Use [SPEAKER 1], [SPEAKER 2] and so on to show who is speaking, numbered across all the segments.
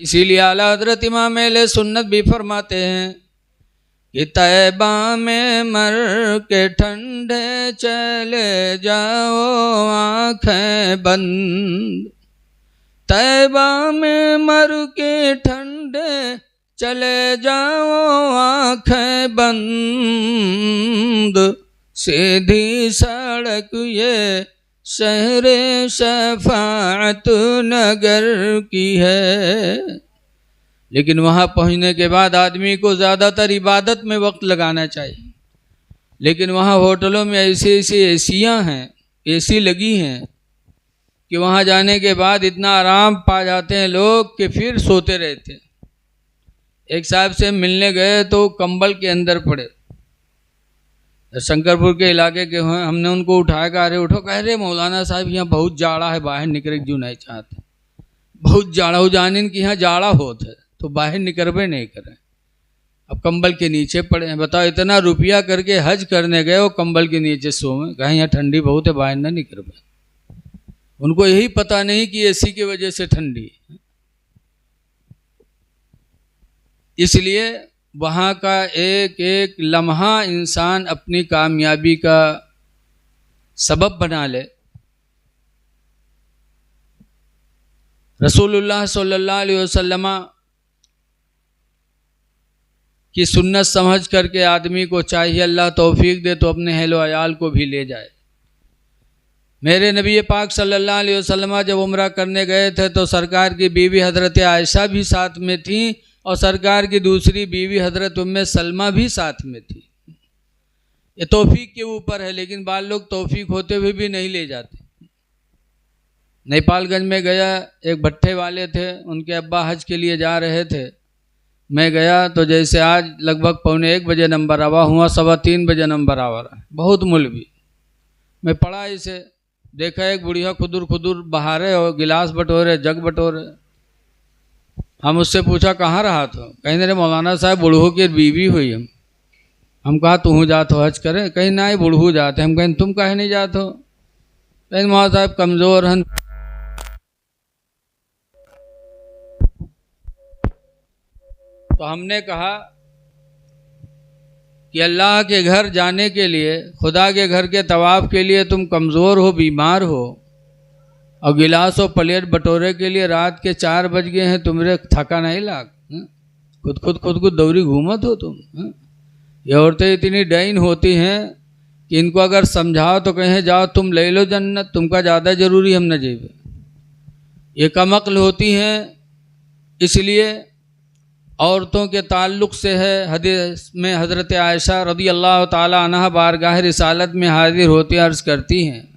[SPEAKER 1] इसीलिए आला हजरत इमाम अहले सुन्नत भी फरमाते हैं कि तैबा में मर के ठंडे चले जाओ आँखें बंद, तैबा में मर के ठंडे चले जाओ आँखें बंद, सीधी सड़क ये शहरे शफाअत नगर की है। लेकिन वहाँ पहुँचने के बाद आदमी को ज़्यादातर इबादत में वक्त लगाना चाहिए, लेकिन वहाँ होटलों में ऐसी ऐसी एसियाँ हैं, एसी लगी हैं कि वहाँ जाने के बाद इतना आराम पा जाते हैं लोग कि फिर सोते रहते हैं। एक साहब से मिलने गए तो कंबल के अंदर पड़े, शंकरपुर के इलाके के हैं। हमने उनको उठाया, कहा अरे उठो, कह रहे मौलाना साहब यहाँ बहुत जाड़ा है, बाहर निकल क्यों नहीं चाहते, बहुत जाड़ा हो जाने कि यहाँ जाड़ा होता है तो बाहर निकलबे नहीं करें। अब कंबल के नीचे पड़े हैं। बताओ, इतना रुपया करके हज करने गए वो कंबल के नीचे सोए, कहें यहाँ ठंडी बहुत है बाहर ना निकलबे। उनको यही पता नहीं कि एसी की वजह से ठंडी है। इसलिए वहाँ का एक एक लम्हा इंसान अपनी कामयाबी का सबब बना ले। रसूलुल्लाह सल्लल्लाहु अलैहि वसल्लम की सुन्नत समझ करके आदमी को चाहिए, अल्लाह तौफीक दे तो अपने अहल व अयाल को भी ले जाए। मेरे नबी पाक सल्लल्लाहु अलैहि वसल्लम जब उम्रा करने गए थे तो सरकार की बीवी हज़रत आयशा भी साथ में थी और सरकार की दूसरी बीवी हज़रत उम्मे सलमा भी साथ में थी। ये तौफीक के ऊपर है, लेकिन बाल लोग तौफीक होते हुए भी नहीं ले जाते। नेपालगंज में गया, एक भट्ठे वाले थे, उनके अब्बा हज के लिए जा रहे थे। मैं गया तो जैसे आज लगभग 2:45 बजे नंबर आवा हुआ, 3:15 बजे नंबर आवा रहा, बहुत मुल्वी। मैं पढ़ा इसे, देखा एक बुढ़िया खुदुर खुदुर बहारे और गिलास बटोरे, जग बटोरे। हम उससे पूछा कहाँ रहा था, कहीं रे मौलाना साहब बुढ़ू की बीवी हुई। हम कहा तू जात हो हज करे, कहीं ना ही बुढ़ू जाते। हम कहें तुम कहे नहीं जाते हो, कहीं मौलाना साहब कमज़ोर हैं। तो हमने कहा कि अल्लाह के घर जाने के लिए, खुदा के घर के तवाफ़ के लिए तुम कमज़ोर हो, बीमार हो, और गिलास और प्लेट बटोरे के लिए रात के 4 बज गए हैं, तुम्हारे थका नहीं लाग, खुद को दौरी घूमत हो तुम। ये औरतें इतनी डाइन होती हैं कि इनको अगर समझाओ तो कहें जाओ तुम ले लो जन्नत, तुमका ज़्यादा ज़रूरी हम न जेबे। ये कमअक्ल होती हैं। इसलिए औरतों के ताल्लुक़ से है, हदीस में हज़रत आयशा रज़ी अल्लाह ताला अन्हा बारगाह रिसालत में हाजिर होती अर्ज़ करती हैं,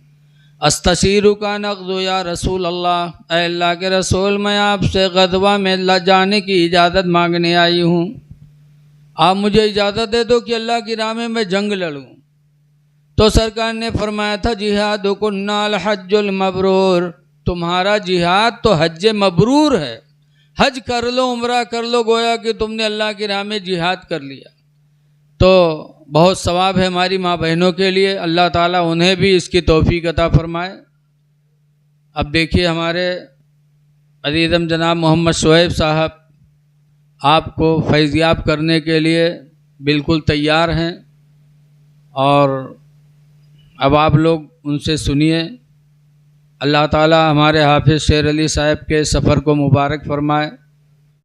[SPEAKER 1] अस्तशीरु का नक़्ज़ु या रसूल अल्लाह, ऐ अल्लाह के रसूल मैं आपसे ग़ज़वा में जाने की इजाज़त मांगने आई हूँ, आप मुझे इजाज़त दे दो कि अल्लाह की राह में मैं जंग लड़ूँ। तो सरकार ने फरमाया था जिहादुकुन्ना अल हज्जुल मबरूर, तुम्हारा जिहाद तो हज मबरूर है, हज कर लो, उम्रा कर लो, गोया कि तुमने अल्लाह की राह में जिहाद कर लिया। तो बहुत सवाब है हमारी माँ बहनों के लिए, अल्लाह ताला उन्हें भी इसकी तौफीक अता फरमाए। अब देखिए हमारे अज़ीज़म जनाब मोहम्मद शुएब साहब आपको फैज़याब करने के लिए बिल्कुल तैयार हैं, और अब आप लोग उनसे सुनिए। अल्लाह ताला हमारे हाफिज़ शेर अली साहब के सफ़र को मुबारक फरमाए।